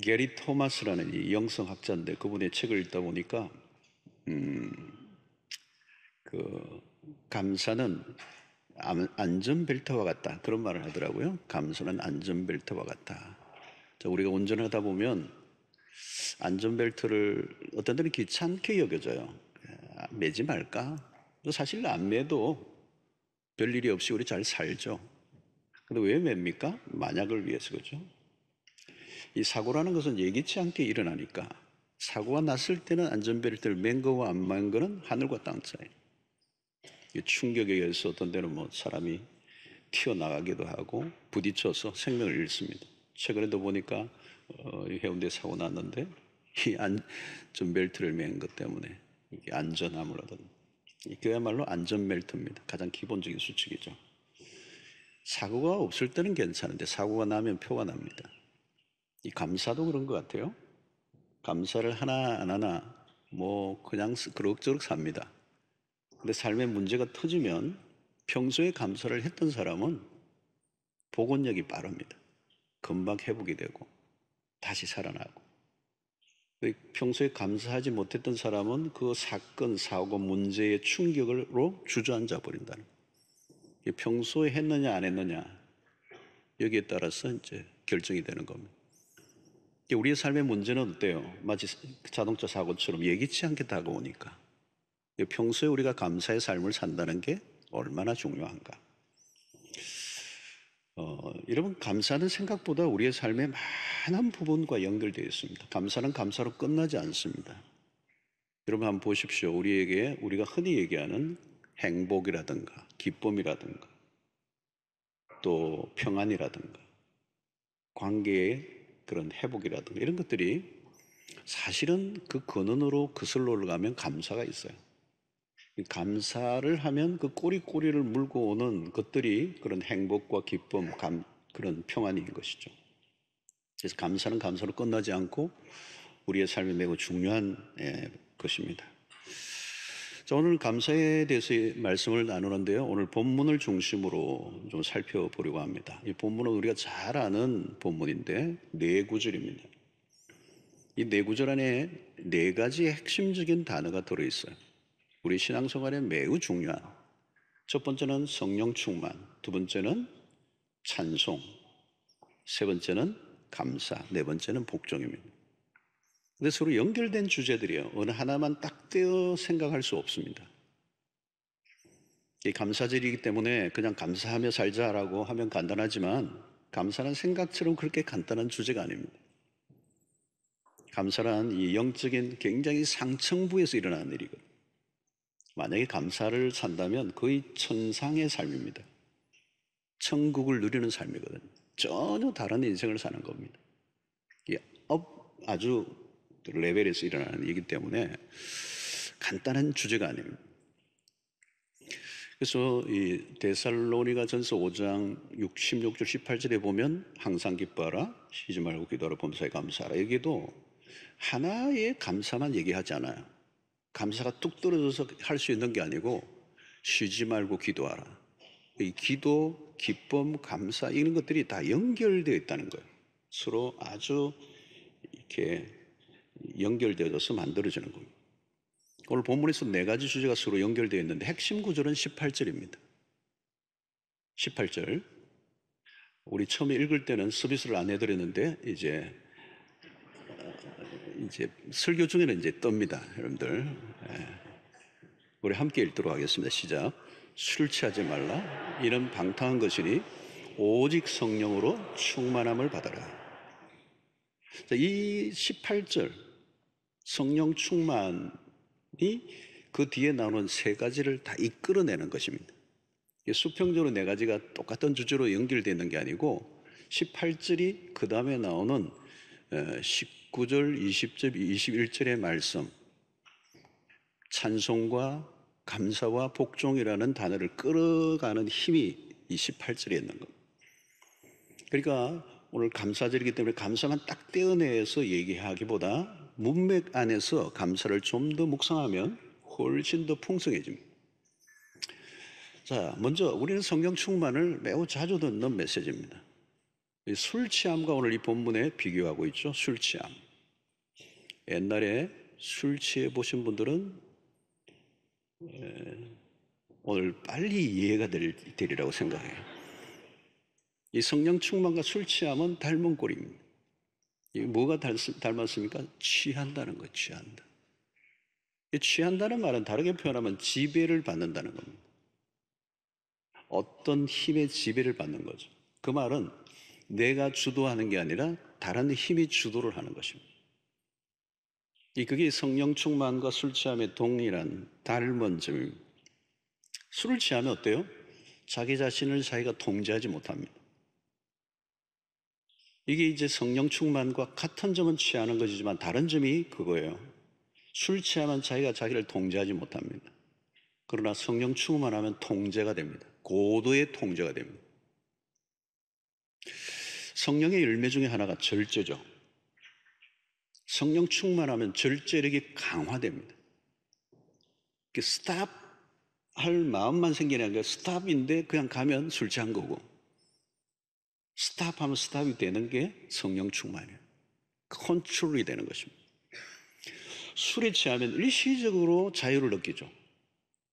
게리 토마스라는 이 영성학자인데 그분의 책을 읽다 보니까 그 감사는 안전벨트와 같다 그런 말을 하더라고요. 감사는 안전벨트와 같다. 자, 우리가 운전하다 보면 안전벨트를 어떤 때는 귀찮게 여겨져요. 매지 말까? 사실 안 매도 별일이 없이 우리 잘 살죠. 근데 왜 맵니까? 만약을 위해서 그죠? 이 사고라는 것은 예기치 않게 일어나니까 사고가 났을 때는 안전벨트를 맨 거와 안 맨 거는 하늘과 땅 차이. 이 충격에 의해서 어떤 때는 뭐 사람이 튀어나가기도 하고 부딪혀서 생명을 잃습니다. 최근에도 보니까 해운대 사고 났는데 이 안전벨트를 맨 것 때문에 이게 안전함을 얻은 그야말로 안전벨트입니다. 가장 기본적인 수칙이죠. 사고가 없을 때는 괜찮은데 사고가 나면 표가 납니다. 이 감사도 그런 것 같아요. 감사를 하나 안 하나 뭐 그냥 그럭저럭 삽니다. 근데 삶의 문제가 터지면 평소에 감사를 했던 사람은 복원력이 빠릅니다. 금방 회복이 되고 다시 살아나고 평소에 감사하지 못했던 사람은 그 사건, 사고, 문제의 충격으로 주저앉아 버린다는 거예요. 평소에 했느냐 안 했느냐 여기에 따라서 이제 결정이 되는 겁니다. 우리의 삶의 문제는 어때요? 마치 자동차 사고처럼 예기치 않게 다가오니까 평소에 우리가 감사의 삶을 산다는 게 얼마나 중요한가. 여러분 감사는 생각보다 우리의 삶의 많은 부분과 연결되어 있습니다. 감사는 감사로 끝나지 않습니다. 여러분 한번 보십시오. 우리가 흔히 얘기하는 행복이라든가 기쁨이라든가 또 평안이라든가 관계의 그런 회복이라든가 이런 것들이 사실은 그 근원으로 거슬러 올라가면 감사가 있어요. 감사를 하면 그 꼬리꼬리를 물고 오는 것들이 그런 행복과 기쁨, 그런 평안인 것이죠. 그래서 감사는 감사로 끝나지 않고 우리의 삶에 매우 중요한 것입니다. 자, 오늘 감사에 대해서 말씀을 나누는데요. 오늘 본문을 중심으로 좀 살펴보려고 합니다. 이 본문은 우리가 잘 아는 본문인데 네 구절입니다. 이 네 구절 안에 네 가지의 핵심적인 단어가 들어있어요. 우리 신앙생활에 매우 중요한 첫 번째는 성령 충만, 두 번째는 찬송, 세 번째는 감사, 네 번째는 복종입니다. 근데 서로 연결된 주제들이에요. 어느 하나만 딱 떼어 생각할 수 없습니다. 이 감사절이기 때문에 그냥 감사하며 살자라고 하면 간단하지만 감사는 생각처럼 그렇게 간단한 주제가 아닙니다. 감사란 이 영적인 굉장히 상층부에서 일어나는 일이거든요. 만약에 감사를 산다면 거의 천상의 삶입니다. 천국을 누리는 삶이거든요. 전혀 다른 인생을 사는 겁니다. 아주 레벨에서 일어나는 일이기 때문에 간단한 주제가 아닙니다. 그래서 이 데살로니가 전서 5장 16절 18절에 보면 항상 기뻐하라 쉬지 말고 기도하라 범사에 감사하라 여기도 하나의 감사만 얘기하지 않아요. 감사가 뚝 떨어져서 할 수 있는 게 아니고 쉬지 말고 기도하라. 이 기도, 기쁨, 감사 이런 것들이 다 연결되어 있다는 거예요. 서로 아주 이렇게 연결되어져서 만들어지는 겁니다. 오늘 본문에서 네 가지 주제가 서로 연결되어 있는데 핵심 구절은 18절입니다. 18절. 우리 처음에 읽을 때는 서비스를 안 해드렸는데 이제 설교 중에는 이제 뜹니다. 여러분들. 우리 함께 읽도록 하겠습니다. 시작. 술 취하지 말라. 이는 방탕한 것이니 오직 성령으로 충만함을 받아라. 자, 이 18절 성령 충만이 그 뒤에 나오는 세 가지를 다 이끌어내는 것입니다. 수평적으로 네 가지가 똑같은 주제로 연결되어 있는 게 아니고 18절이 그 다음에 나오는 19절, 20절, 21절의 말씀 찬송과 감사와 복종이라는 단어를 끌어가는 힘이 이 18절에 있는 겁니다. 그러니까 오늘 감사절이기 때문에 감사만 딱 떼어내서 얘기하기보다 문맥 안에서 감사를 좀 더 묵상하면 훨씬 더 풍성해집니다. 자, 먼저 우리는 성경 충만을 매우 자주 듣는 메시지입니다. 술 취함과 오늘 이 본문에 비교하고 있죠. 술 취함. 옛날에 술 취해 보신 분들은 오늘 빨리 이해가 되리라고 생각해요. 이 성령 충만과 술 취함은 닮은 꼴입니다. 이 뭐가 닮았습니까? 취한다는 거예요. 취한다. 이 취한다는 말은 다르게 표현하면 지배를 받는다는 겁니다. 어떤 힘의 지배를 받는 거죠. 그 말은 내가 주도하는 게 아니라 다른 힘이 주도를 하는 것입니다. 그게 성령 충만과 술 취함의 동일한 닮은 점입니다. 술을 취하면 어때요? 자기 자신을 자기가 통제하지 못합니다. 이게 이제 성령 충만과 같은 점은 취하는 것이지만 다른 점이 그거예요. 술 취하면 자기가 자기를 통제하지 못합니다. 그러나 성령 충만하면 통제가 됩니다. 고도의 통제가 됩니다. 성령의 열매 중에 하나가 절제죠. 성령 충만하면 절제력이 강화됩니다. 스탑 할 마음만 생기는 게 스탑인데 그냥 가면 술 취한 거고, 스탑하면 스탑이 되는 게 성령 충만이에요. 컨트롤이 되는 것입니다. 술에 취하면 일시적으로 자유를 느끼죠.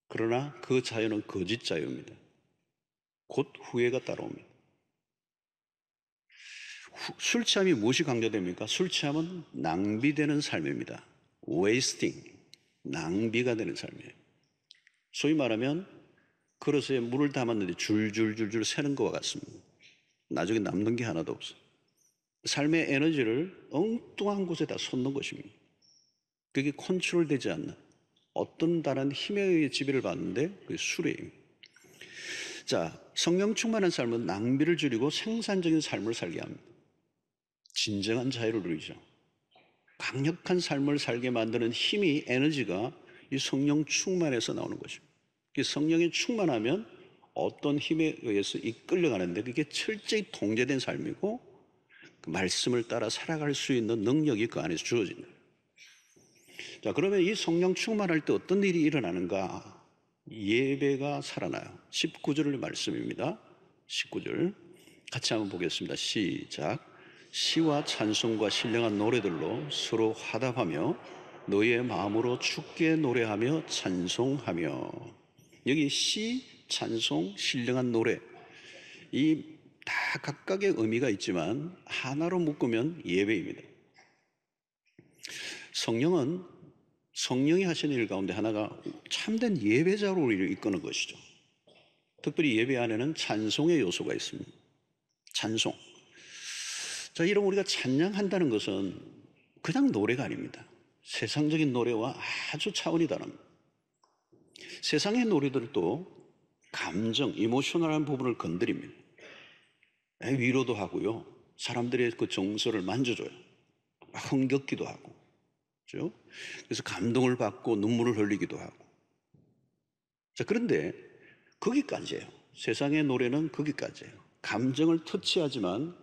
그러나 그 자유는 거짓 자유입니다. 곧 후회가 따라옵니다. 술 취함이 무엇이 강조됩니까? 술 취함은 낭비되는 삶입니다. 웨이스팅, 낭비가 되는 삶이에요. 소위 말하면 그릇에 물을 담았는데 줄줄줄줄 새는 것과 같습니다. 나중에 남는 게 하나도 없어요. 삶의 에너지를 엉뚱한 곳에다 쏟는 것입니다. 그게 컨트롤되지 않는 어떤 다른 힘에 의해 지배를 받는데 그게 술이에요. 자, 성령 충만한 삶은 낭비를 줄이고 생산적인 삶을 살게 합니다. 진정한 자유를 누리죠. 강력한 삶을 살게 만드는 힘이, 에너지가 이 성령 충만에서 나오는 것입니다. 성령이 충만하면 어떤 힘에 의해서 이끌려가는데 그게 철저히 통제된 삶이고 그 말씀을 따라 살아갈 수 있는 능력이 그 안에서 주어진다. 자, 그러면 이 성령 충만할 때 어떤 일이 일어나는가? 예배가 살아나요. 19절 말씀입니다. 19절 같이 한번 보겠습니다. 시작. 시와 찬송과 신령한 노래들로 서로 화답하며 너희의 마음으로 주께 노래하며 찬송하며. 여기 시, 찬송, 신령한 노래, 이 다 각각의 의미가 있지만 하나로 묶으면 예배입니다. 성령이 하시는 일 가운데 하나가 참된 예배자로 우리를 이끄는 것이죠. 특별히 예배 안에는 찬송의 요소가 있습니다. 찬송. 자, 이런 우리가 찬양한다는 것은 그냥 노래가 아닙니다. 세상적인 노래와 아주 차원이 다릅니다. 세상의 노래들도 감정, 이모셔널한 부분을 건드립니다. 위로도 하고요. 사람들의 그 정서를 만져줘요. 흥겹기도 하고. 그렇죠? 그래서 감동을 받고 눈물을 흘리기도 하고. 자, 그런데 거기까지예요. 세상의 노래는 거기까지예요. 감정을 터치하지만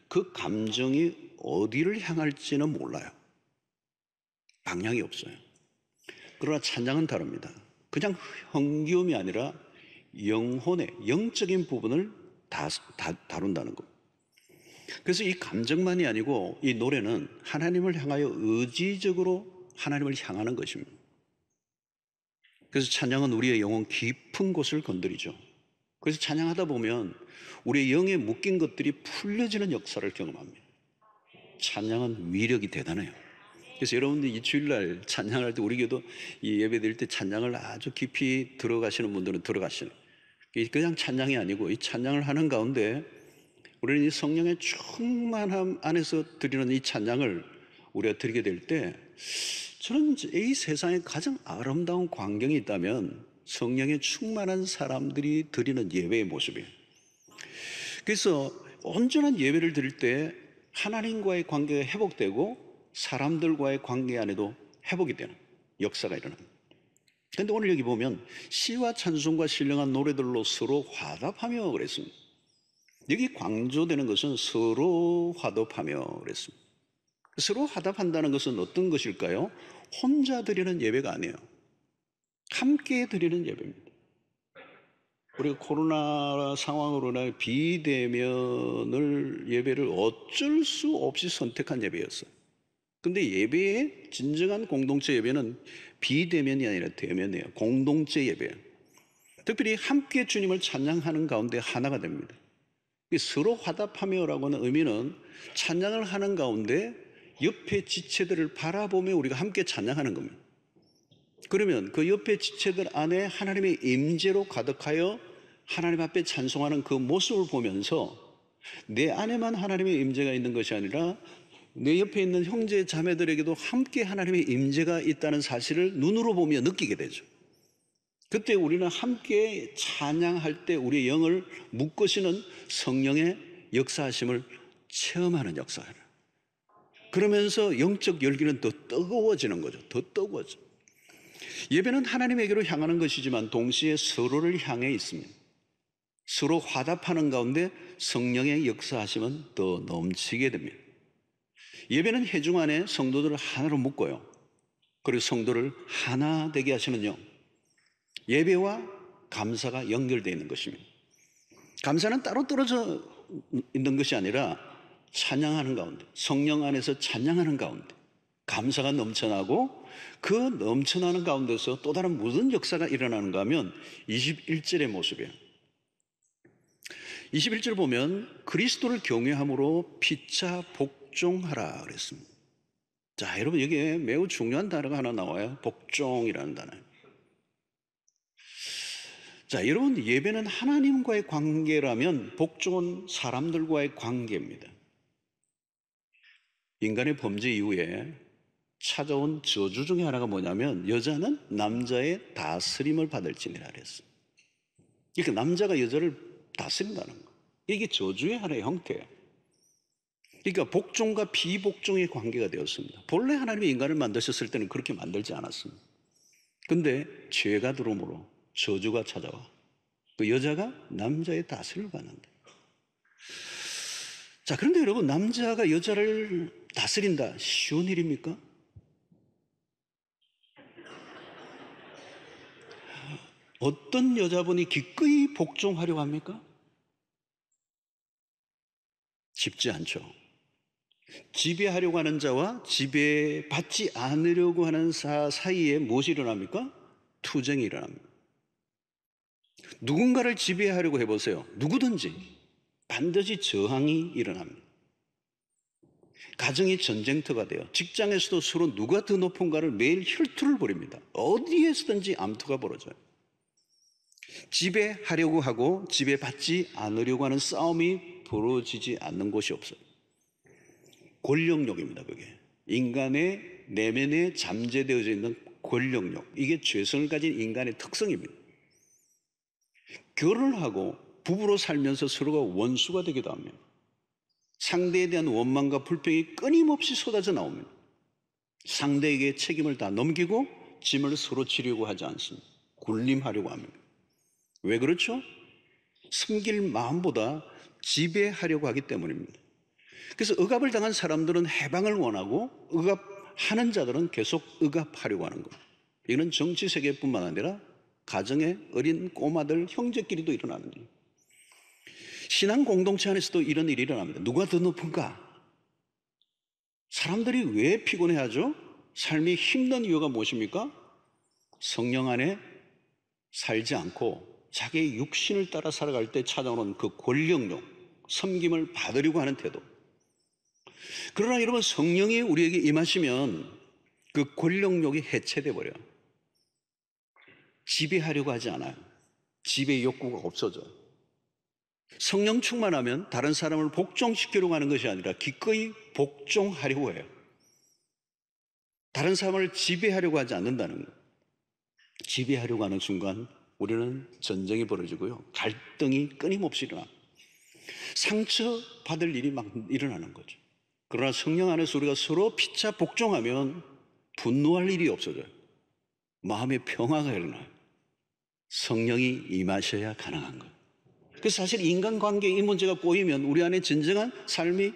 그 감정이 어디를 향할지는 몰라요. 방향이 없어요. 그러나 찬양은 다릅니다. 그냥 흥겨움이 아니라 영혼의 영적인 부분을 다룬다는 것. 그래서 이 감정만이 아니고 이 노래는 하나님을 향하여 의지적으로 하나님을 향하는 것입니다. 그래서 찬양은 우리의 영혼 깊은 곳을 건드리죠. 그래서 찬양하다 보면 우리의 영에 묶인 것들이 풀려지는 역사를 경험합니다. 찬양은 위력이 대단해요. 그래서 여러분들 이 주일날 찬양할 때 우리 교도 이 예배 드릴 때 찬양을 아주 깊이 들어가시는 분들은 들어가시는, 그냥 찬양이 아니고 이 찬양을 하는 가운데 우리는 이 성령의 충만함 안에서 드리는 이 찬양을 우리가 드리게 될 때 저는 이 세상에 가장 아름다운 광경이 있다면 성령의 충만한 사람들이 드리는 예배의 모습이에요. 그래서 온전한 예배를 드릴 때 하나님과의 관계가 회복되고 사람들과의 관계 안에도 회복이 되는 역사가 일어납니다. 그런데 오늘 여기 보면 시와 찬송과 신령한 노래들로 서로 화답하며 그랬습니다. 여기 강조되는 것은 서로 화답하며 그랬습니다. 서로 화답한다는 것은 어떤 것일까요? 혼자 드리는 예배가 아니에요. 함께 드리는 예배입니다. 우리가 코로나 상황으로 인해 비대면을 예배를 어쩔 수 없이 선택한 예배였어요. 근데 예배의 진정한 공동체 예배는 비대면이 아니라 대면이에요. 공동체 예배예요. 특별히 함께 주님을 찬양하는 가운데 하나가 됩니다. 서로 화답하며라고 하는 의미는 찬양을 하는 가운데 옆에 지체들을 바라보며 우리가 함께 찬양하는 겁니다. 그러면 그 옆에 지체들 안에 하나님의 임재로 가득하여 하나님 앞에 찬송하는 그 모습을 보면서 내 안에만 하나님의 임재가 있는 것이 아니라 내 옆에 있는 형제 자매들에게도 함께 하나님의 임재가 있다는 사실을 눈으로 보며 느끼게 되죠. 그때 우리는 함께 찬양할 때 우리의 영을 묶으시는 성령의 역사하심을 체험하는 역사예요. 그러면서 영적 열기는 더 뜨거워지는 거죠. 더 뜨거워져. 예배는 하나님에게로 향하는 것이지만 동시에 서로를 향해 있습니다. 서로 화답하는 가운데 성령의 역사하심은 더 넘치게 됩니다. 예배는 회중 안에 성도들을 하나로 묶어요. 그리고 성도를 하나 되게 하시는 영. 예배와 감사가 연결되어 있는 것입니다. 감사는 따로 떨어져 있는 것이 아니라 찬양하는 가운데, 성령 안에서 찬양하는 가운데 감사가 넘쳐나고 그 넘쳐나는 가운데서 또 다른 무슨 역사가 일어나는가 하면 21절의 모습이에요. 21절 보면 그리스도를 경외함으로 피차 복종하라 그랬습니다. 자, 여러분 여기에 매우 중요한 단어가 하나 나와요. 복종이라는 단어예요. 자, 여러분 예배는 하나님과의 관계라면 복종은 사람들과의 관계입니다. 인간의 범죄 이후에 찾아온 저주 중에 하나가 뭐냐면 여자는 남자의 다스림을 받을지니라 그랬어요. 그러니까 남자가 여자를 다스린다는 거. 이게 저주의 하나의 형태예요. 그러니까 복종과 비복종의 관계가 되었습니다. 본래 하나님이 인간을 만드셨을 때는 그렇게 만들지 않았습니다. 근데 죄가 들어오므로 저주가 찾아와 그 여자가 남자의 다스림을 받는다. 자, 그런데 여러분 남자가 여자를 다스린다 쉬운 일입니까? 어떤 여자분이 기꺼이 복종하려고 합니까? 쉽지 않죠. 지배하려고 하는 자와 지배받지 않으려고 하는 사이에 무엇이 일어납니까? 투쟁이 일어납니다. 누군가를 지배하려고 해보세요. 누구든지 반드시 저항이 일어납니다. 가정이 전쟁터가 돼요. 직장에서도 서로 누가 더 높은가를 매일 혈투를 벌입니다. 어디에서든지 암투가 벌어져요. 지배하려고 하고 지배받지 않으려고 하는 싸움이 벌어지지 않는 곳이 없어요. 권력욕입니다. 그게 인간의 내면에 잠재되어져 있는 권력욕, 이게 죄성을 가진 인간의 특성입니다. 결혼을 하고 부부로 살면서 서로가 원수가 되기도 합니다. 상대에 대한 원망과 불평이 끊임없이 쏟아져 나옵니다. 상대에게 책임을 다 넘기고 짐을 서로 지려고 하지 않습니다. 군림하려고 합니다. 왜 그렇죠? 섬길 마음보다 지배하려고 하기 때문입니다. 그래서 억압을 당한 사람들은 해방을 원하고 억압하는 자들은 계속 억압하려고 하는 겁니다. 이는 정치 세계뿐만 아니라 가정의 어린 꼬마들 형제끼리도 일어나는 일입니다. 신앙 공동체 안에서도 이런 일이 일어납니다. 누가 더 높은가? 사람들이 왜 피곤해하죠? 삶이 힘든 이유가 무엇입니까? 성령 안에 살지 않고 자기의 육신을 따라 살아갈 때 찾아오는 그 권력욕, 섬김을 받으려고 하는 태도. 그러나 여러분 성령이 우리에게 임하시면 그 권력욕이 해체돼 버려요. 지배하려고 하지 않아요. 지배 욕구가 없어져요. 성령 충만하면 다른 사람을 복종시키려고 하는 것이 아니라 기꺼이 복종하려고 해요. 다른 사람을 지배하려고 하지 않는다는 거예요. 지배하려고 하는 순간 우리는 전쟁이 벌어지고요. 갈등이 끊임없이 일어나. 상처받을 일이 막 일어나는 거죠. 그러나 성령 안에서 우리가 서로 피차 복종하면 분노할 일이 없어져요. 마음의 평화가 일어나요. 성령이 임하셔야 가능한 거예요. 그래서 사실 인간관계에 이 문제가 꼬이면 우리 안에 진정한 삶이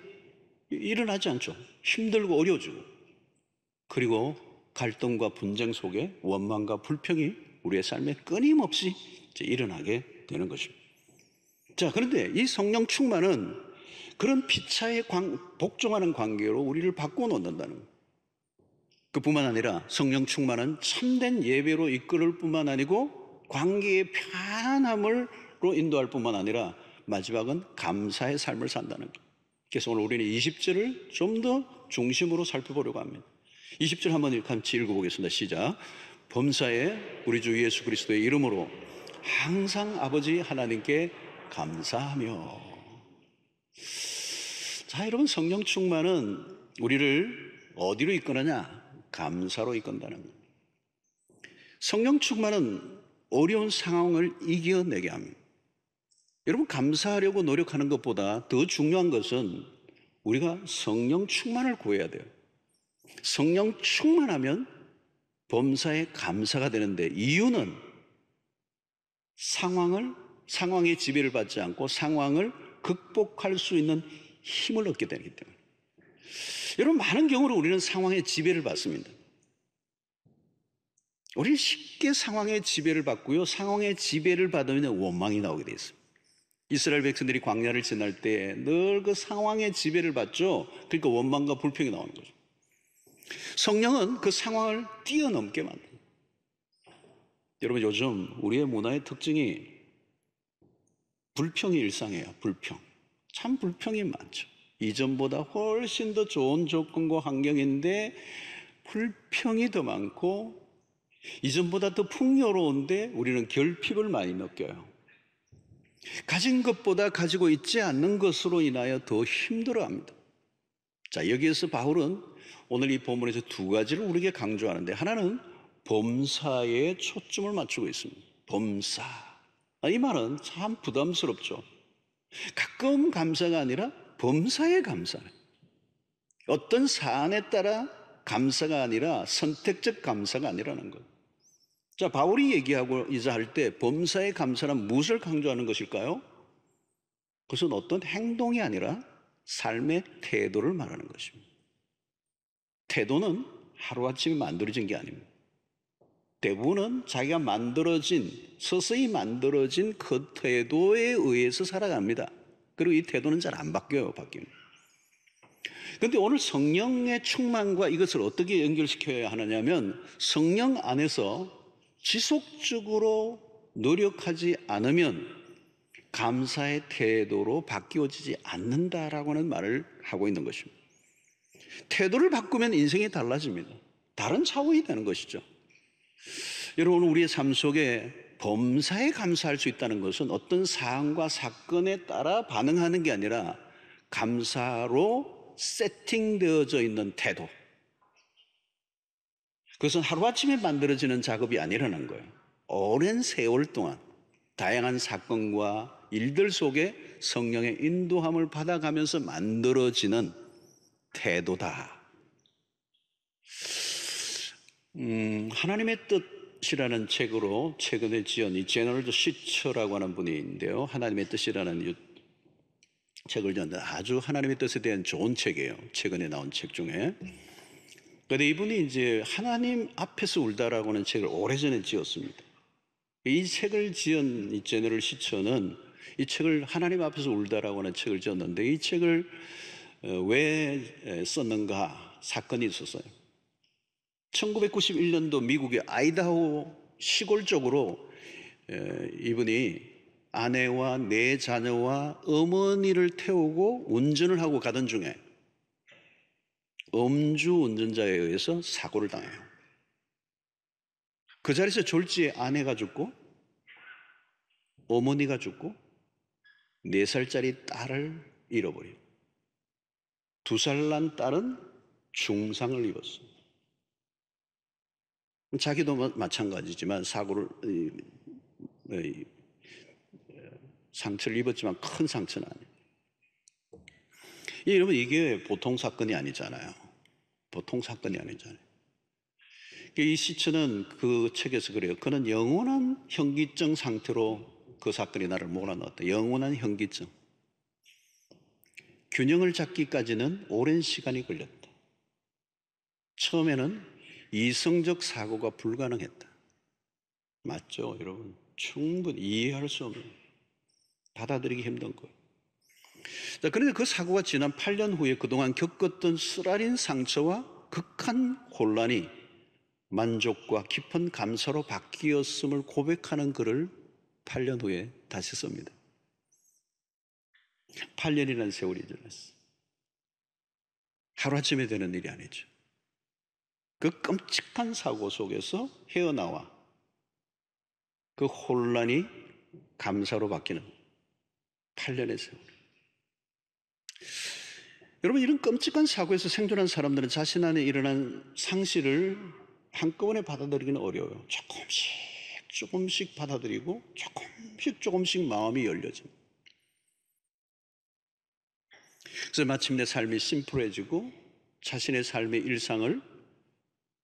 일어나지 않죠. 힘들고 어려워지고, 그리고 갈등과 분쟁 속에 원망과 불평이 우리의 삶에 끊임없이 일어나게 되는 것입니다. 자, 그런데 이 성령 충만은 그런 피차에 복종하는 관계로 우리를 바꿔놓는다는 거예요. 그뿐만 아니라 성령 충만은 참된 예배로 이끌을 뿐만 아니고 관계의 편안함으로 인도할 뿐만 아니라 마지막은 감사의 삶을 산다는 거예요. 그래서 오늘 우리는 20절을 좀 더 중심으로 살펴보려고 합니다. 20절 한번 같이 읽어보겠습니다. 시작. 범사에 우리 주 예수 그리스도의 이름으로 항상 아버지 하나님께 감사하며. 자, 여러분, 성령 충만은 우리를 어디로 이끄느냐? 감사로 이끈다는 겁니다. 성령 충만은 어려운 상황을 이겨내게 합니다. 여러분, 감사하려고 노력하는 것보다 더 중요한 것은 우리가 성령 충만을 구해야 돼요. 성령 충만하면 범사에 감사가 되는데, 이유는 상황의 지배를 받지 않고 상황을 극복할 수 있는 힘을 얻게 되기 때문에. 여러분, 많은 경우로 우리는 상황의 지배를 받습니다. 우리는 쉽게 상황의 지배를 받고요, 상황의 지배를 받으면 원망이 나오게 되어 있습니다. 이스라엘 백성들이 광야를 지날 때 늘 그 상황의 지배를 받죠. 그러니까 원망과 불평이 나오는 거죠. 성령은 그 상황을 뛰어넘게 만듭니다. 여러분, 요즘 우리의 문화의 특징이 불평이 일상이에요. 불평. 참 불평이 많죠. 이전보다 훨씬 더 좋은 조건과 환경인데 불평이 더 많고, 이전보다 더 풍요로운데 우리는 결핍을 많이 느껴요. 가진 것보다 가지고 있지 않는 것으로 인하여 더 힘들어합니다. 자, 여기에서 바울은 오늘 이 본문에서 두 가지를 우리에게 강조하는데, 하나는 범사에 초점을 맞추고 있습니다. 범사. 이 말은 참 부담스럽죠. 가끔 감사가 아니라 범사에 감사해. 어떤 사안에 따라 감사가 아니라 선택적 감사가 아니라는 것. 자, 바울이 얘기하고 이제 할 때 범사에 감사는 무엇을 강조하는 것일까요? 그것은 어떤 행동이 아니라 삶의 태도를 말하는 것입니다. 태도는 하루아침에 만들어진 게 아닙니다. 대부분은 자기가 서서히 만들어진 그 태도에 의해서 살아갑니다. 그리고 이 태도는 잘 안 바뀌어요, 바뀝니다. 그런데 오늘 성령의 충만과 이것을 어떻게 연결시켜야 하느냐면, 성령 안에서 지속적으로 노력하지 않으면 감사의 태도로 바뀌어지지 않는다라고 하는 말을 하고 있는 것입니다. 태도를 바꾸면 인생이 달라집니다. 다른 차원이 되는 것이죠. 여러분, 우리의 삶 속에 범사에 감사할 수 있다는 것은 어떤 사안과 사건에 따라 반응하는 게 아니라 감사로 세팅되어져 있는 태도. 그것은 하루아침에 만들어지는 작업이 아니라는 거예요. 오랜 세월 동안 다양한 사건과 일들 속에 성령의 인도함을 받아가면서 만들어지는 태도다. 하나님의 뜻이라는 책으로 최근에 지은 이 제너럴 시처라고 하는 분이 있는데요, 하나님의 뜻이라는 이 책을 지었는데 아주 하나님의 뜻에 대한 좋은 책이에요. 최근에 나온 책 중에. 그런데 이분이 이제 하나님 앞에서 울다라고 하는 책을 오래전에 지었습니다. 이 책을 지은 이 제너럴 시처는 이 책을 하나님 앞에서 울다라고 하는 책을 지었는데, 이 책을 왜 썼는가 사건이 있었어요. 1991년도 미국의 아이다호 시골 쪽으로 이분이 아내와 네 자녀와 어머니를 태우고 운전을 하고 가던 중에 음주 운전자에 의해서 사고를 당해요. 그 자리에서 졸지에 아내가 죽고 어머니가 죽고 4살짜리 딸을 잃어버려요. 2살 난 딸은 중상을 입었습니다. 자기도 마찬가지지만 상처를 입었지만 큰 상처는 아니에요. 여러분, 이게 보통 사건이 아니잖아요. 보통 사건이 아니잖아요. 이 시처는 그 책에서 그래요. 그는 영원한 현기증 상태로 그 사건이 나를 몰아넣었다. 영원한 현기증. 균형을 잡기까지는 오랜 시간이 걸렸다. 처음에는 이성적 사고가 불가능했다. 맞죠, 여러분? 충분히 이해할 수 없는. 받아들이기 힘든 거예요. 자, 그런데 그 사고가 지난 8년 후에 그동안 겪었던 쓰라린 상처와 극한 혼란이 만족과 깊은 감사로 바뀌었음을 고백하는 글을 8년 후에 다시 씁니다. 8년이라는 세월이 지났어요. 하루아침에 되는 일이 아니죠. 그 끔찍한 사고 속에서 헤어나와 그 혼란이 감사로 바뀌는 8년의 세월. 여러분, 이런 끔찍한 사고에서 생존한 사람들은 자신 안에 일어난 상실을 한꺼번에 받아들이기는 어려워요. 조금씩 받아들이고 조금씩 마음이 열려집니다. 그래서 마침내 삶이 심플해지고 자신의 삶의 일상을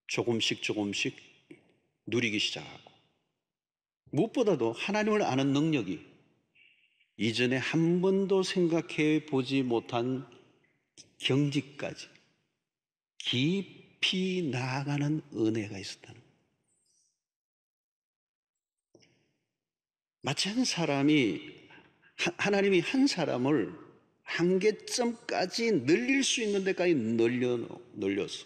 조금씩 누리기 시작하고, 무엇보다도 하나님을 아는 능력이 이전에 한 번도 생각해 보지 못한 경지까지 깊이 나아가는 은혜가 있었다는 거예요. 마치 하나님이 한 사람을 한계점까지 늘릴 수 있는 데까지 늘려서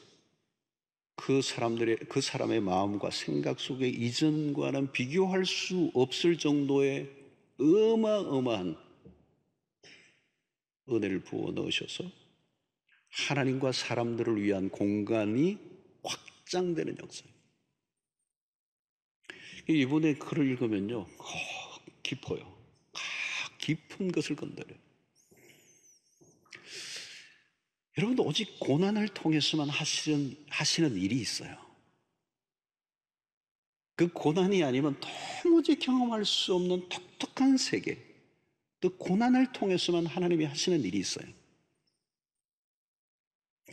그 사람의 마음과 생각 속에 이전과는 비교할 수 없을 정도의 어마어마한 은혜를 부어 넣으셔서 하나님과 사람들을 위한 공간이 확장되는 역사예요. 이번에 글을 읽으면요, 깊어요. 깊은 것을 건드려요. 여러분도 오직 고난을 통해서만 하시는 일이 있어요. 그 고난이 아니면 도무지 경험할 수 없는 독특한 세계, 또 고난을 통해서만 하나님이 하시는 일이 있어요.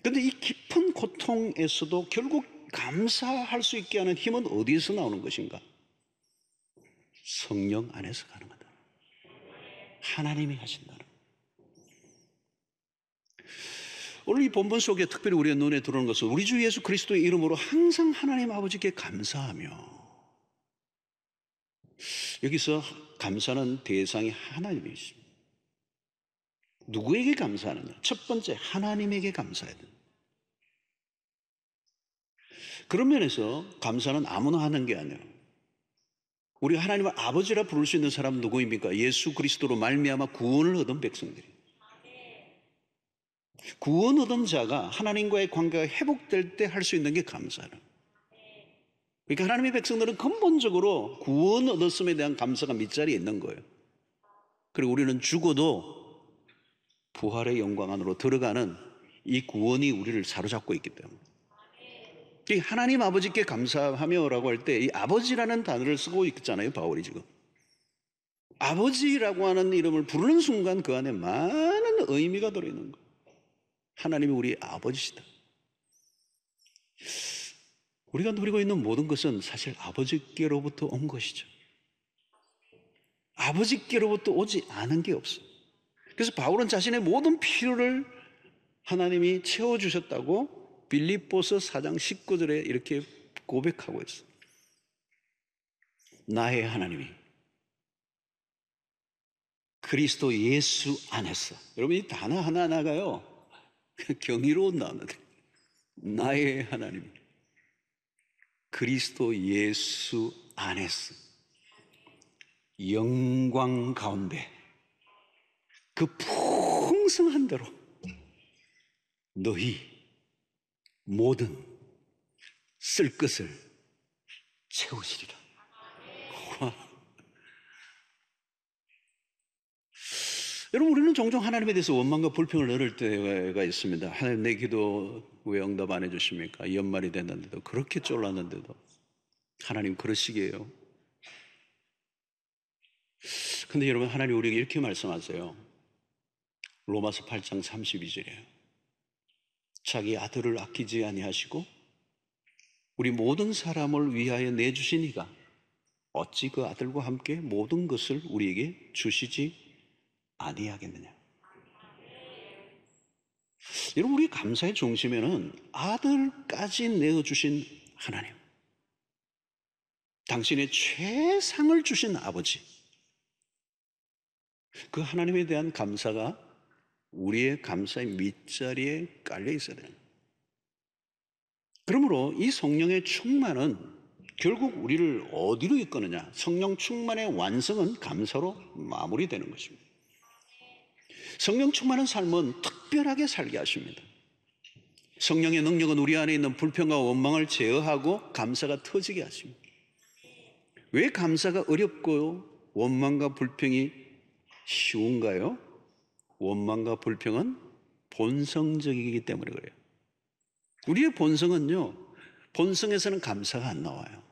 그런데 이 깊은 고통에서도 결국 감사할 수 있게 하는 힘은 어디에서 나오는 것인가? 성령 안에서 가능하다. 하나님이 하신다는. 오늘 이 본문 속에 특별히 우리의 눈에 들어오는 것은 우리 주 예수 그리스도의 이름으로 항상 하나님 아버지께 감사하며, 여기서 감사는 대상이 하나님이십니다. 누구에게 감사하느냐? 첫 번째, 하나님에게 감사해야 됩니다. 그런 면에서 감사는 아무나 하는 게 아니에요. 우리가 하나님을 아버지라 부를 수 있는 사람은 누구입니까? 예수 그리스도로 말미암아 구원을 얻은 백성들이. 구원 얻은 자가 하나님과의 관계가 회복될 때 할 수 있는 게 감사는. 그러니까 하나님의 백성들은 근본적으로 구원 얻었음에 대한 감사가 밑자리에 있는 거예요. 그리고 우리는 죽어도 부활의 영광 안으로 들어가는 이 구원이 우리를 사로잡고 있기 때문에, 하나님 아버지께 감사하며라고 할 때 이 아버지라는 단어를 쓰고 있잖아요, 바울이 지금. 아버지라고 하는 이름을 부르는 순간 그 안에 많은 의미가 들어있는 거예요. 하나님이 우리 아버지시다. 우리가 누리고 있는 모든 것은 사실 아버지께로부터 온 것이죠. 아버지께로부터 오지 않은 게 없어요. 그래서 바울은 자신의 모든 필요를 하나님이 채워주셨다고 빌립보서 4장 19절에 이렇게 고백하고 있어요. 나의 하나님이 그리스도 예수 안에서. 여러분, 이 단어 하나하나가요 경이로운 단어들. 나의 하나님이 그리스도 예수 안에서 영광 가운데 그 풍성한 대로 너희 모든 쓸 것을 채우시리라. 여러분, 우리는 종종 하나님에 대해서 원망과 불평을 넣을 때가 있습니다. 하나님, 내 기도 왜 응답 안 해주십니까? 연말이 됐는데도, 그렇게 쫄랐는데도. 하나님 그러시게요. 근데 여러분, 하나님 우리에게 이렇게 말씀하세요. 로마서 8장 32절에 자기 아들을 아끼지 아니하시고 우리 모든 사람을 위하여 내주신 이가 어찌 그 아들과 함께 모든 것을 우리에게 주시지 아니하겠느냐. 여러분, 우리 감사의 중심에는 아들까지 내어주신 하나님, 당신의 최상을 주신 아버지, 그 하나님에 대한 감사가 우리의 감사의 밑자리에 깔려 있어야 돼요. 그러므로 이 성령의 충만은 결국 우리를 어디로 이끄느냐? 성령 충만의 완성은 감사로 마무리되는 것입니다. 성령 충만한 삶은 특별하게 살게 하십니다. 성령의 능력은 우리 안에 있는 불평과 원망을 제어하고 감사가 터지게 하십니다. 왜 감사가 어렵고 원망과 불평이 쉬운가요? 원망과 불평은 본성적이기 때문에 그래요. 우리의 본성은요, 본성에서는 감사가 안 나와요.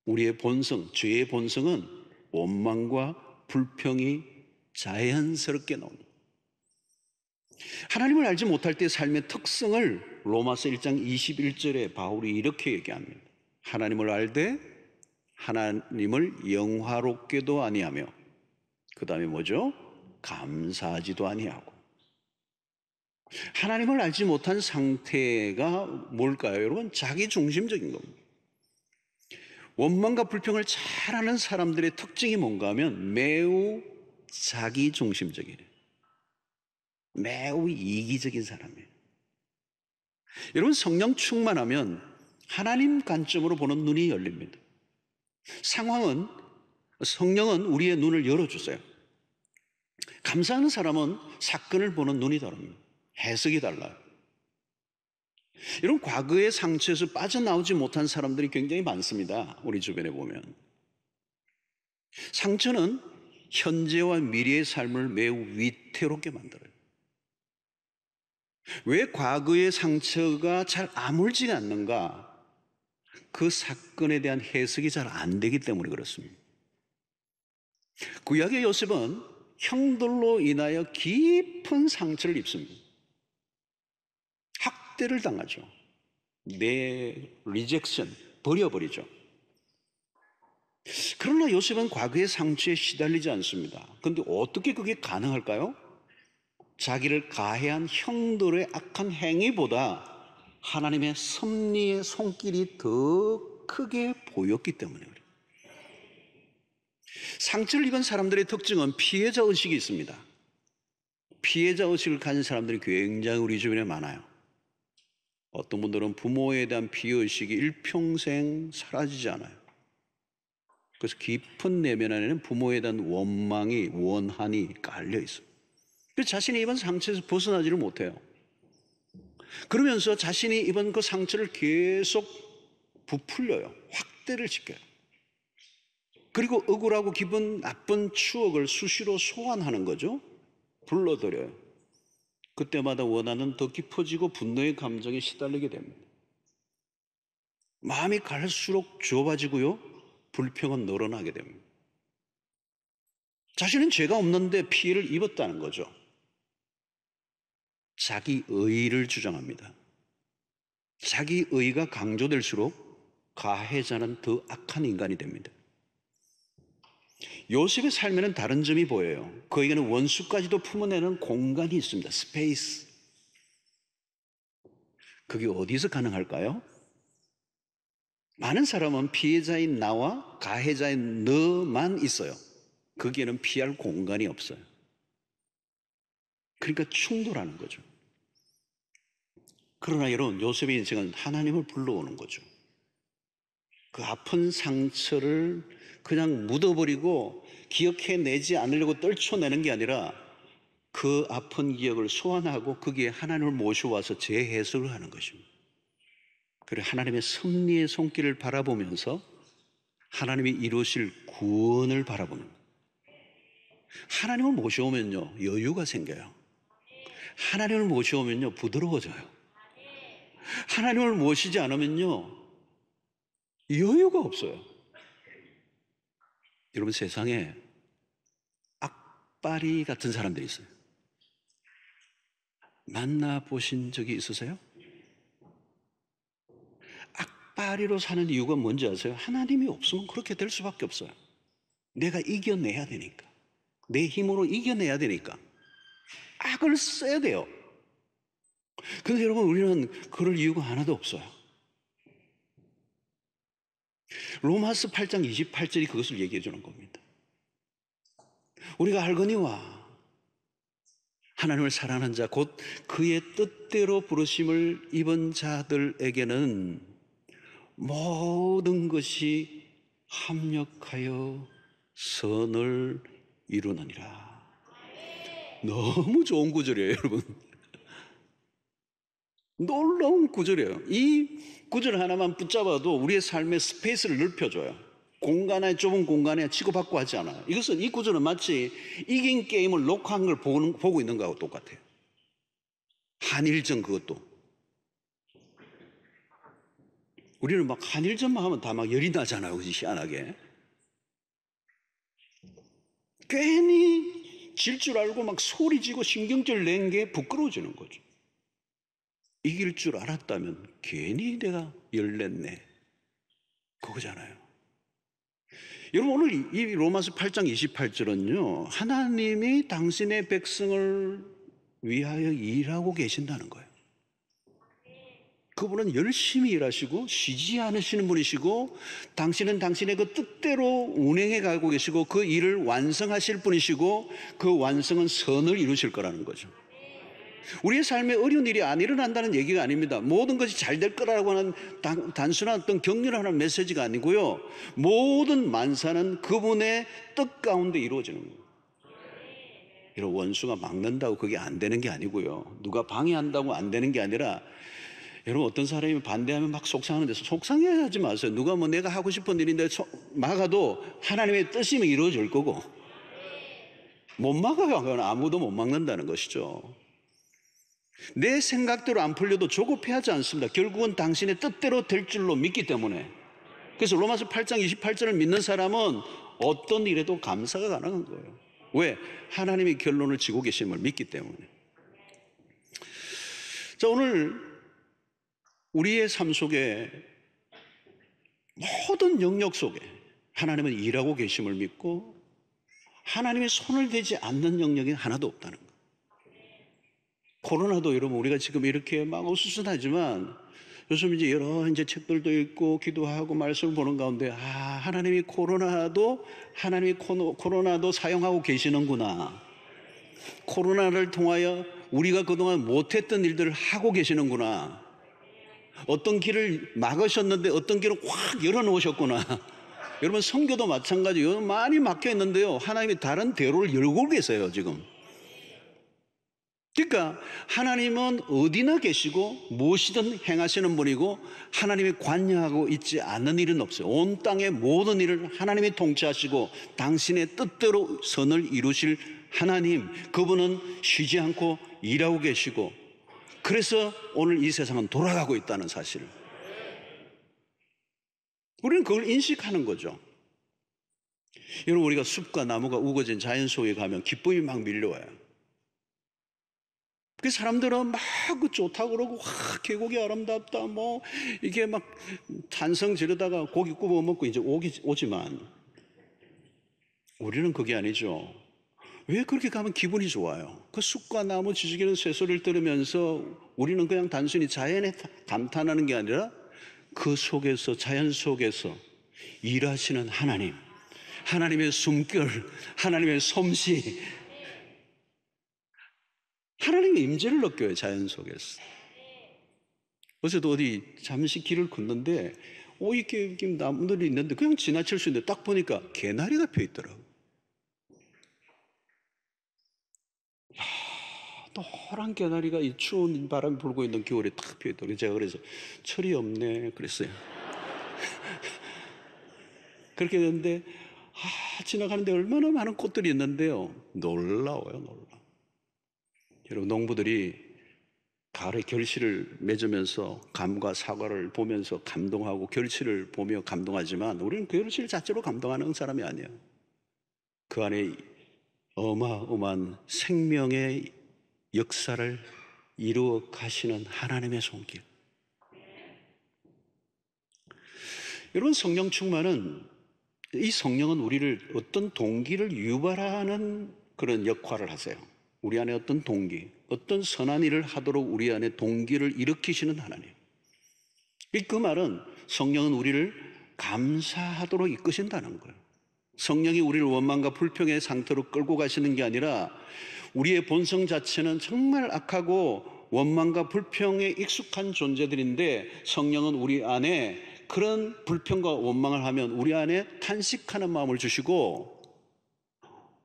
우리의 본성, 죄의 본성은 원망과 불평이 자연스럽게 나옵니다. 하나님을 알지 못할 때 삶의 특성을 로마서 1장 21절에 바울이 이렇게 얘기합니다. 하나님을 알되 하나님을 영화롭게도 아니하며, 그 다음에 뭐죠? 감사하지도 아니하고. 하나님을 알지 못한 상태가 뭘까요, 여러분? 자기 중심적인 겁니다. 원망과 불평을 잘 아는 사람들의 특징이 뭔가 하면 매우 자기 중심적이에요. 매우 이기적인 사람이에요. 여러분, 성령 충만하면 하나님 관점으로 보는 눈이 열립니다. 성령은 우리의 눈을 열어주세요. 감사하는 사람은 사건을 보는 눈이 다릅니다. 해석이 달라요. 이런 과거의 상처에서 빠져나오지 못한 사람들이 굉장히 많습니다. 우리 주변에 보면. 상처는 현재와 미래의 삶을 매우 위태롭게 만들어요. 왜 과거의 상처가 잘 아물지가 않는가? 그 사건에 대한 해석이 잘 안 되기 때문에 그렇습니다. 구약의 요셉은 형들로 인하여 깊은 상처를 입습니다. 학대를 당하죠. 리젝션, 버려버리죠. 그러나 요셉은 과거의 상처에 시달리지 않습니다. 그런데 어떻게 그게 가능할까요? 자기를 가해한 형들의 악한 행위보다 하나님의 섭리의 손길이 더 크게 보였기 때문에 그래요. 상처를 입은 사람들의 특징은 피해자 의식이 있습니다. 피해자 의식을 가진 사람들이 굉장히 우리 주변에 많아요. 어떤 분들은 부모에 대한 피해의식이 일평생 사라지지 않아요. 그래서 깊은 내면 안에는 부모에 대한 원한이 깔려 있어요. 그래서 자신이 입은 상처에서 벗어나지를 못해요. 그러면서 자신이 입은 그 상처를 계속 부풀려요. 확대를 시켜요. 그리고 억울하고 기분 나쁜 추억을 수시로 소환하는 거죠. 불러들여요. 그때마다 원한은 더 깊어지고 분노의 감정에 시달리게 됩니다. 마음이 갈수록 좁아지고요, 불평은 늘어나게 됩니다. 자신은 죄가 없는데 피해를 입었다는 거죠. 자기 의의를 주장합니다. 자기 의의가 강조될수록 가해자는 더 악한 인간이 됩니다. 요셉의 삶에는 다른 점이 보여요. 그에게는 원수까지도 품어내는 공간이 있습니다. 스페이스. 그게 어디서 가능할까요? 많은 사람은 피해자인 나와 가해자인 너만 있어요. 거기에는 피할 공간이 없어요. 그러니까 충돌하는 거죠. 그러나 여러분, 요셉의 인생은 하나님을 불러오는 거죠. 그 아픈 상처를 그냥 묻어버리고 기억해내지 않으려고 떨쳐내는 게 아니라 그 아픈 기억을 소환하고 거기에 하나님을 모셔와서 재해석을 하는 것입니다. 그리고 하나님의 섭리의 손길을 바라보면서 하나님이 이루실 구원을 바라보는 거예요. 하나님을 모셔오면요, 여유가 생겨요. 하나님을 모셔오면요, 부드러워져요. 하나님을 모시지 않으면요, 여유가 없어요. 여러분, 세상에 악바리 같은 사람들이 있어요. 만나보신 적이 있으세요? 악바리로 사는 이유가 뭔지 아세요? 하나님이 없으면 그렇게 될 수밖에 없어요. 내가 이겨내야 되니까. 내 힘으로 이겨내야 되니까. 악을 써야 돼요. 근데 여러분, 우리는 그럴 이유가 하나도 없어요. 로마서 8장 28절이 그것을 얘기해 주는 겁니다. 우리가 알거니와 하나님을 사랑하는 자, 곧 그의 뜻대로 부르심을 입은 자들에게는 모든 것이 합력하여 선을 이루느니라. 너무 좋은 구절이에요, 여러분. 놀라운 구절이에요. 이 구절 하나만 붙잡아도 우리의 삶의 스페이스를 넓혀줘요. 공간에, 좁은 공간에 치고받고 하지 않아요. 이 구절은 마치 이긴 게임을 녹화한 걸 보고 있는 거하고 똑같아요. 한일전 그것도. 우리는 막 한일전만 하면 다 막 열이 나잖아요. 그지? 희한하게. 괜히 질 줄 알고 막 소리지고 신경질 낸 게 부끄러워지는 거죠. 이길 줄 알았다면 괜히 내가 열냈네. 그거잖아요. 여러분, 오늘 이 로마서 8장 28절은요, 하나님이 당신의 백성을 위하여 일하고 계신다는 거예요. 그분은 열심히 일하시고 쉬지 않으시는 분이시고, 당신은 당신의 그 뜻대로 운행해 가고 계시고, 그 일을 완성하실 분이시고, 그 완성은 선을 이루실 거라는 거죠. 우리의 삶에 어려운 일이 안 일어난다는 얘기가 아닙니다. 모든 것이 잘 될 거라고 하는 단순한 어떤 격려를 하는 메시지가 아니고요, 모든 만사는 그분의 뜻 가운데 이루어지는 거예요. 이런 원수가 막는다고 그게 안 되는 게 아니고요, 누가 방해한다고 안 되는 게 아니라, 여러분, 어떤 사람이 반대하면 막 속상하는데 속상해하지 마세요. 누가 뭐 내가 하고 싶은 일인데 막아도 하나님의 뜻이면 이루어질 거고, 못 막아요. 그건 아무도 못 막는다는 것이죠. 내 생각대로 안 풀려도 조급해하지 않습니다. 결국은 당신의 뜻대로 될 줄로 믿기 때문에. 그래서 로마서 8장 28절을 믿는 사람은 어떤 일에도 감사가 가능한 거예요. 왜? 하나님이 결론을 지고 계심을 믿기 때문에. 자, 오늘 우리의 삶 속에 모든 영역 속에 하나님은 일하고 계심을 믿고, 하나님의 손을 대지 않는 영역이 하나도 없다는 거예요. 코로나도 여러분, 우리가 지금 이렇게 막 어수선하지만 요즘 이제 여러 책들도 읽고 기도하고 말씀을 보는 가운데, 하나님이 코로나도 사용하고 계시는구나. 코로나를 통하여 우리가 그동안 못했던 일들을 하고 계시는구나. 어떤 길을 막으셨는데 어떤 길을 확 열어놓으셨구나. 여러분, 선교도 마찬가지예요. 많이 막혀 있는데요, 하나님이 다른 대로를 열고 계세요 지금. 그러니까 하나님은 어디나 계시고 무엇이든 행하시는 분이고, 하나님이 관여하고 있지 않는 일은 없어요. 온 땅의 모든 일을 하나님이 통치하시고 당신의 뜻대로 선을 이루실 하나님, 그분은 쉬지 않고 일하고 계시고, 그래서 오늘 이 세상은 돌아가고 있다는 사실을 우리는 그걸 인식하는 거죠. 여러분, 우리가 숲과 나무가 우거진 자연 속에 가면 기쁨이 막 밀려와요. 그 사람들은 막 그 좋다고 그러고, 계곡이 아름답다, 뭐 이게 막 찬성 지르다가 고기 구워 먹고 이제 오지만, 우리는 그게 아니죠. 왜 그렇게 가면 기분이 좋아요? 그 숲과 나무 지저귀는 새소리를 들으면서 우리는 그냥 단순히 자연에 감탄하는 게 아니라, 그 속에서, 자연 속에서 일하시는 하나님, 하나님의 숨결, 하나님의 솜씨, 하나님의 임재를 느껴요, 자연 속에서. 어제도 어디 잠시 길을 걷는데, 이렇게 나무들이 있는데 그냥 지나칠 수 있는데, 딱 보니까 개나리가 펴 있더라고요. 노란 개나리가 이 추운 바람이 불고 있는 겨울에 딱 펴 있더라고요. 제가 그래서 철이 없네 그랬어요. 그렇게 됐는데, 지나가는데 얼마나 많은 꽃들이 있는데요, 놀라워요, 놀라. 여러분, 농부들이 가을에 결실을 맺으면서 감과 사과를 보면서 감동하고, 결실을 보며 감동하지만, 우리는 그 결실 자체로 감동하는 사람이 아니에요. 그 안에 어마어마한 생명의 역사를 이루어 가시는 하나님의 손길. 여러분, 성령 충만은, 이 성령은 우리를 어떤 동기를 유발하는 그런 역할을 하세요. 우리 안에 어떤 동기, 어떤 선한 일을 하도록 우리 안에 동기를 일으키시는 하나님. 그 말은 성령은 우리를 감사하도록 이끄신다는 거예요. 성령이 우리를 원망과 불평의 상태로 끌고 가시는 게 아니라 우리의 본성 자체는 정말 악하고 원망과 불평에 익숙한 존재들인데 성령은 우리 안에 그런 불평과 원망을 하면 우리 안에 탄식하는 마음을 주시고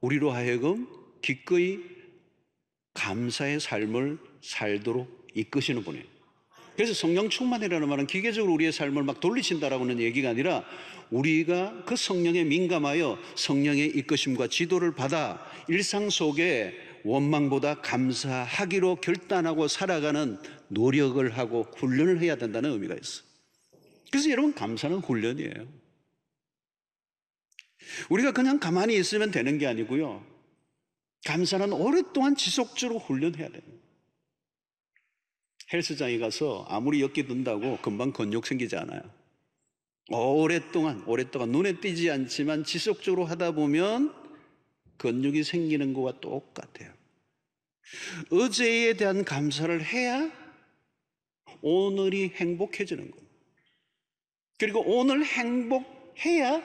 우리로 하여금 기꺼이 감사의 삶을 살도록 이끄시는 분이에요. 그래서 성령 충만이라는 말은 기계적으로 우리의 삶을 막 돌리신다라고는 얘기가 아니라 우리가 그 성령에 민감하여 성령의 이끄심과 지도를 받아 일상 속에 원망보다 감사하기로 결단하고 살아가는 노력을 하고 훈련을 해야 된다는 의미가 있어요. 그래서 여러분, 감사는 훈련이에요. 우리가 그냥 가만히 있으면 되는 게 아니고요, 감사는 오랫동안 지속적으로 훈련해야 돼요. 헬스장에 가서 아무리 엮기 든다고 금방 근육 생기지 않아요. 오랫동안 눈에 띄지 않지만 지속적으로 하다 보면 근육이 생기는 것과 똑같아요. 어제에 대한 감사를 해야 오늘이 행복해지는 거예요. 그리고 오늘 행복해야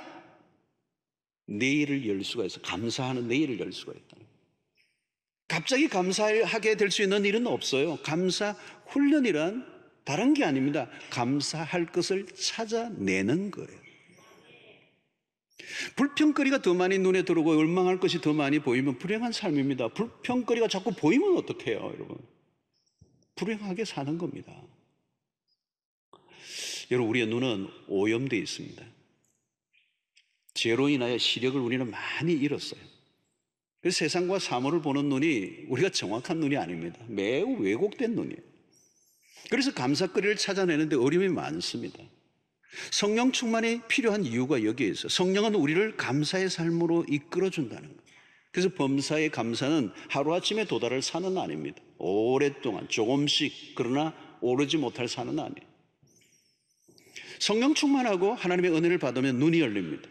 내일을 열 수가 있어요. 감사하는 내일을 열 수가 있다. 갑자기 감사하게 될 수 있는 일은 없어요. 감사 훈련이란 다른 게 아닙니다. 감사할 것을 찾아내는 거예요. 불평거리가 더 많이 눈에 들어오고 원망할 것이 더 많이 보이면 불행한 삶입니다. 불평거리가 자꾸 보이면 어떡해요, 여러분? 불행하게 사는 겁니다. 여러분, 우리의 눈은 오염되어 있습니다. 죄로 인하여 시력을 우리는 많이 잃었어요. 그래서 세상과 사물을 보는 눈이 우리가 정확한 눈이 아닙니다. 매우 왜곡된 눈이에요. 그래서 감사거리를 찾아내는데 어려움이 많습니다. 성령 충만이 필요한 이유가 여기에 있어요. 성령은 우리를 감사의 삶으로 이끌어준다는 거예요. 그래서 범사의 감사는 하루아침에 도달할 산은 아닙니다. 오랫동안 조금씩, 그러나 오르지 못할 산은 아니에요. 성령 충만하고 하나님의 은혜를 받으면 눈이 열립니다.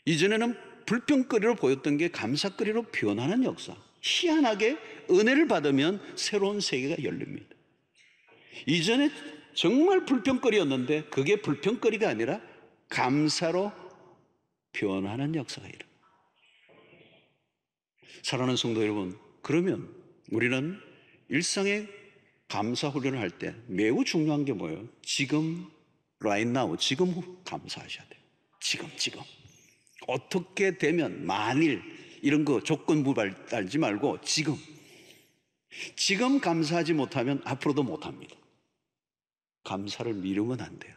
이전에는 불평거리로 보였던 게 감사거리로 변하는 역사. 희한하게 은혜를 받으면 새로운 세계가 열립니다. 이전에 정말 불평거리였는데 그게 불평거리가 아니라 감사로 변하는 역사가 일어납니다. 사랑하는 성도 여러분, 그러면 우리는 일상의 감사 훈련을 할 때 매우 중요한 게 뭐예요? 지금, right now, 지금 감사하셔야 돼요. 지금. 어떻게 되면, 만일, 이런 거 조건부 달지 말고 지금 감사하지 못하면 앞으로도 못합니다. 감사를 미루면 안 돼요.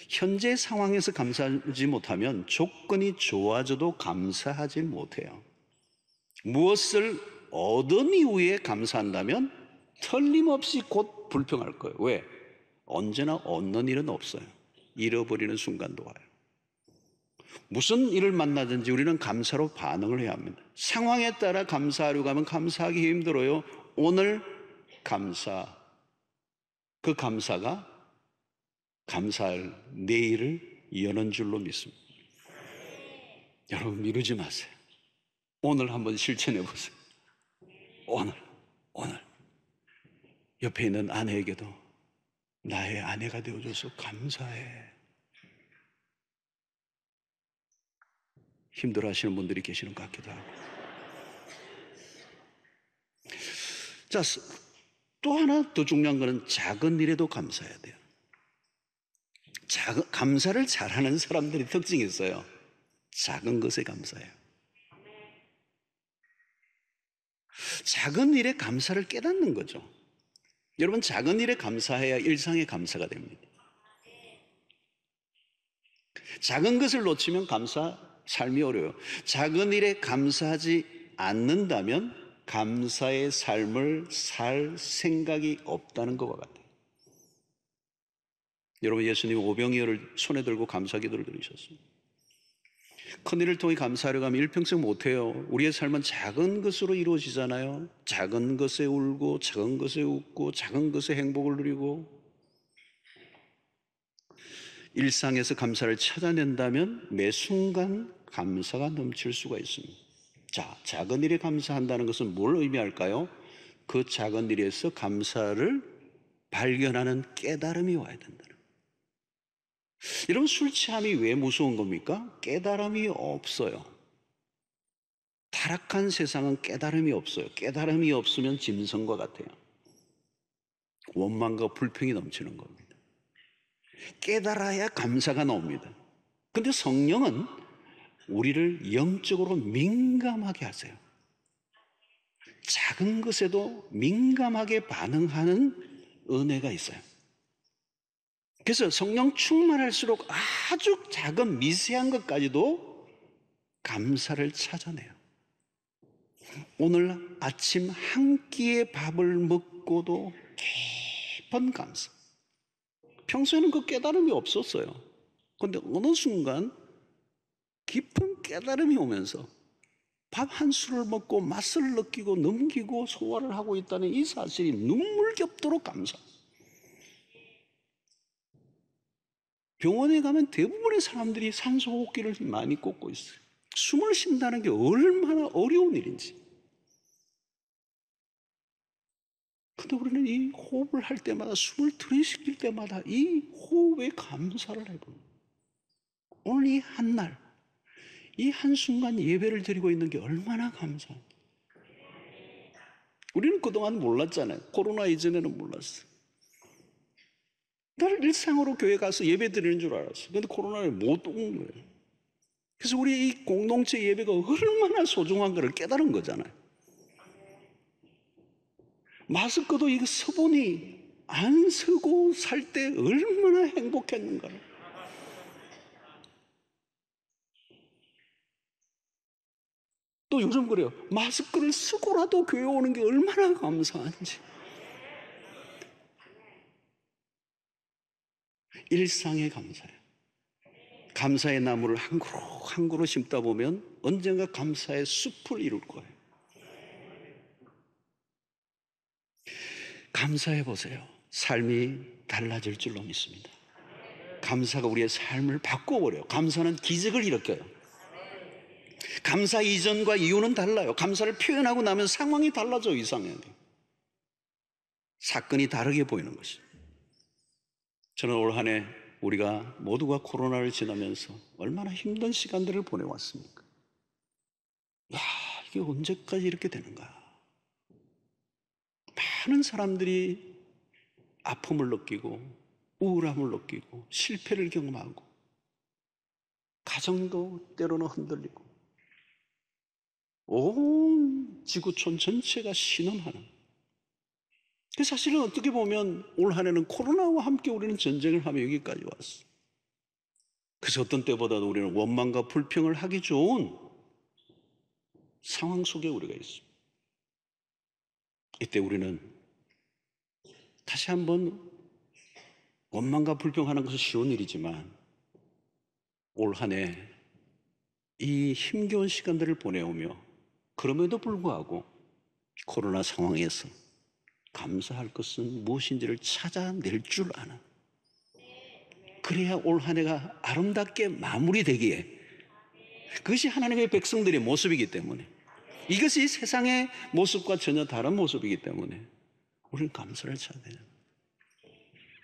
현재 상황에서 감사하지 못하면 조건이 좋아져도 감사하지 못해요. 무엇을 얻은 이후에 감사한다면 틀림없이 곧 불평할 거예요. 왜? 언제나 얻는 일은 없어요. 잃어버리는 순간도 와요. 무슨 일을 만나든지 우리는 감사로 반응을 해야 합니다. 상황에 따라 감사하려고 하면 감사하기 힘들어요. 오늘 감사, 그 감사가 감사할 내일을 여는 줄로 믿습니다. 여러분, 미루지 마세요. 오늘 한번 실천해 보세요. 오늘 옆에 있는 아내에게도 나의 아내가 되어줘서 감사해. 힘들어하시는 분들이 계시는 것 같기도 하고. 자, 또 하나 더 중요한 거는 작은 일에도 감사해야 돼요. 감사를 잘하는 사람들이 특징이 있어요. 작은 것에 감사해요. 작은 일에 감사를 깨닫는 거죠. 여러분, 작은 일에 감사해야 일상의 감사가 됩니다. 작은 것을 놓치면 삶이 어려워요. 작은 일에 감사하지 않는다면 감사의 삶을 살 생각이 없다는 것과 같아요. 여러분, 예수님 오병이어를 손에 들고 감사 기도를 드리셨습니다. 큰일을 통해 감사하려고 하면 일평생 못해요. 우리의 삶은 작은 것으로 이루어지잖아요. 작은 것에 울고 작은 것에 웃고 작은 것에 행복을 누리고. 일상에서 감사를 찾아낸다면 매 순간 감사가 넘칠 수가 있습니다. 자, 작은 일에 감사한다는 것은 뭘 의미할까요? 그 작은 일에서 감사를 발견하는 깨달음이 와야 된다는 거예요. 이런 술 취함이 왜 무서운 겁니까? 깨달음이 없어요. 타락한 세상은 깨달음이 없어요. 깨달음이 없으면 짐승과 같아요. 원망과 불평이 넘치는 겁니다. 깨달아야 감사가 나옵니다. 근데 성령은 우리를 영적으로 민감하게 하세요. 작은 것에도 민감하게 반응하는 은혜가 있어요. 그래서 성령 충만할수록 아주 작은 미세한 것까지도 감사를 찾아내요. 오늘 아침 한 끼의 밥을 먹고도 깊은 감사. 평소에는 그 깨달음이 없었어요. 그런데 어느 순간 깊은 깨달음이 오면서 밥 한 술을 먹고 맛을 느끼고 넘기고 소화를 하고 있다는 이 사실이 눈물겹도록 감사. 병원에 가면 대부분의 사람들이 산소호흡기를 많이 꽂고 있어요. 숨을 쉰다는 게 얼마나 어려운 일인지. 근데 우리는 이 호흡을 할 때마다, 숨을 들이쉬길 때마다 이 호흡에 감사를 해봅니다. 오늘 이 한 날, 이 한순간 예배를 드리고 있는 게 얼마나 감사한지. 우리는 그동안 몰랐잖아요. 코로나 이전에는 몰랐어요. 늘 일상으로 교회 가서 예배 드리는 줄 알았어요. 근데 코로나를 못 온 거예요. 그래서 우리 이 공동체 예배가 얼마나 소중한 것을 깨달은 거잖아요. 마스크도 이거 써보니 안 쓰고 살 때 얼마나 행복했는가. 또 요즘 그래요. 마스크를 쓰고라도 교회 오는 게 얼마나 감사한지. 일상에 감사해요. 감사의 나무를 한 그루 한 그루 심다 보면 언젠가 감사의 숲을 이룰 거예요. 감사해 보세요. 삶이 달라질 줄로 믿습니다. 감사가 우리의 삶을 바꿔버려요. 감사는 기적을 일으켜요. 감사 이전과 이후는 달라요. 감사를 표현하고 나면 상황이 달라져. 이상하게 사건이 다르게 보이는 것이죠. 저는 올 한 해 우리가 모두가 코로나를 지나면서 얼마나 힘든 시간들을 보내왔습니까? 야, 이게 언제까지 이렇게 되는가? 많은 사람들이 아픔을 느끼고 우울함을 느끼고 실패를 경험하고 가정도 때로는 흔들리고 온 지구촌 전체가 신음하는. 사실은 어떻게 보면 올 한 해는 코로나와 함께 우리는 전쟁을 하며 여기까지 왔어요. 그래서 어떤 때보다도 우리는 원망과 불평을 하기 좋은 상황 속에 우리가 있습니다. 이때 우리는 다시 한번 원망과 불평하는 것은 쉬운 일이지만 올 한 해 이 힘겨운 시간들을 보내오며 그럼에도 불구하고 코로나 상황에서 감사할 것은 무엇인지를 찾아낼 줄 아는, 그래야 올 한 해가 아름답게 마무리되기에, 그것이 하나님의 백성들의 모습이기 때문에, 이것이 세상의 모습과 전혀 다른 모습이기 때문에 우리는 감사를 찾아야 돼요.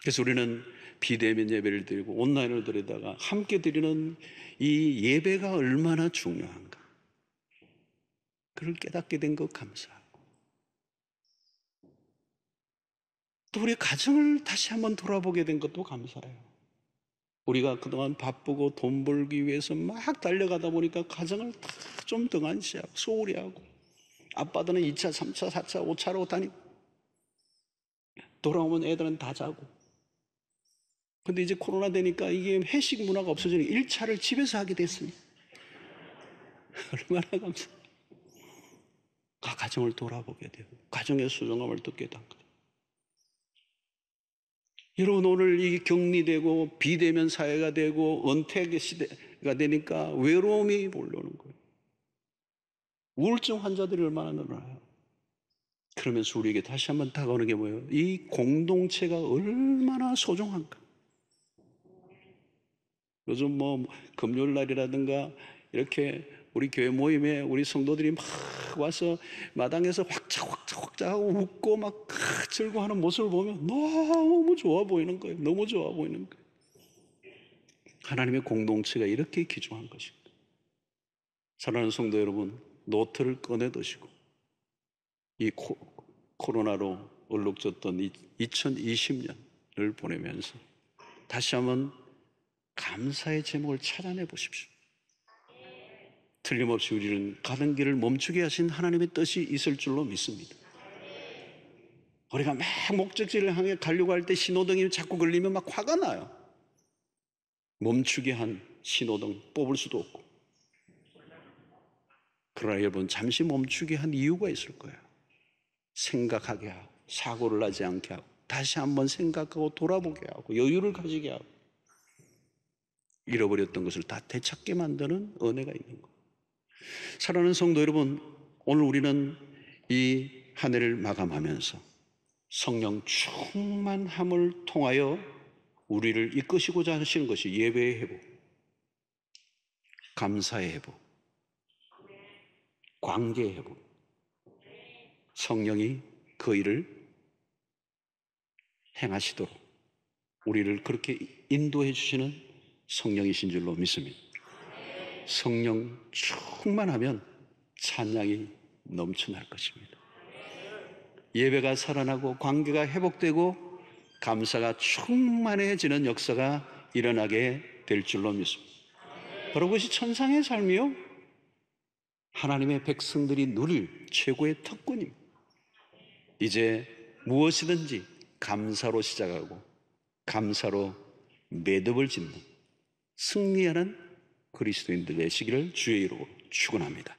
그래서 우리는 비대면 예배를 드리고 온라인을 드리다가 함께 드리는 이 예배가 얼마나 중요한가, 그걸 깨닫게 된 것 감사하고, 또 우리 가정을 다시 한번 돌아보게 된 것도 감사해요. 우리가 그동안 바쁘고 돈 벌기 위해서 막 달려가다 보니까 가정을 좀 등한시하고 소홀히 하고, 아빠들은 2차, 3차, 4차, 5차로 다니고 돌아오면 애들은 다 자고. 근데 이제 코로나 되니까 이게 회식 문화가 없어지니까 1차를 집에서 하게 됐으니 얼마나 감사해요. 가정을 돌아보게 되고 가정의 소중함을 또 깨닫고. 여러분, 오늘 이 격리되고 비대면 사회가 되고 은퇴 시대가 되니까 외로움이 몰려오는 거예요. 우울증 환자들이 얼마나 늘어나요. 그러면서 우리에게 다시 한번 다가오는 게 뭐예요? 이 공동체가 얼마나 소중한가. 요즘 뭐 금요일 날이라든가 이렇게 우리 교회 모임에 우리 성도들이 막 와서 마당에서 확짝하고 웃고 막 즐거워하는 모습을 보면 너무 좋아 보이는 거예요. 너무 좋아 보이는 거예요. 하나님의 공동체가 이렇게 귀중한 것입니다. 사랑하는 성도 여러분, 노트를 꺼내 드시고 이 코로나로 얼룩졌던 이 2020년을 보내면서 다시 한번 감사의 제목을 찾아내 보십시오. 틀림없이 우리는 가는 길을 멈추게 하신 하나님의 뜻이 있을 줄로 믿습니다. 우리가 막 목적지를 향해 가려고 할 때 신호등이 자꾸 걸리면 막 화가 나요. 멈추게 한 신호등 뽑을 수도 없고. 그러나 여러분, 잠시 멈추게 한 이유가 있을 거예요. 생각하게 하고, 사고를 나지 않게 하고, 다시 한번 생각하고 돌아보게 하고, 여유를 가지게 하고, 잃어버렸던 것을 다 되찾게 만드는 은혜가 있는 거예요. 사랑하는 성도 여러분, 오늘 우리는 이 한 해를 마감하면서 성령 충만함을 통하여 우리를 이끄시고자 하시는 것이 예배의 회복, 감사의 회복, 관계의 회복. 성령이 그 일을 행하시도록 우리를 그렇게 인도해 주시는 성령이신 줄로 믿습니다. 성령 충만하면 찬양이 넘쳐날 것입니다. 예배가 살아나고 관계가 회복되고 감사가 충만해지는 역사가 일어나게 될 줄로 믿습니다. 바로 그것이 천상의 삶이요, 하나님의 백성들이 누릴 최고의 특권입니다. 이제 무엇이든지 감사로 시작하고 감사로 매듭을 짓는 승리하는 그리스도인들 되시기를 주의 이름으로 축원합니다.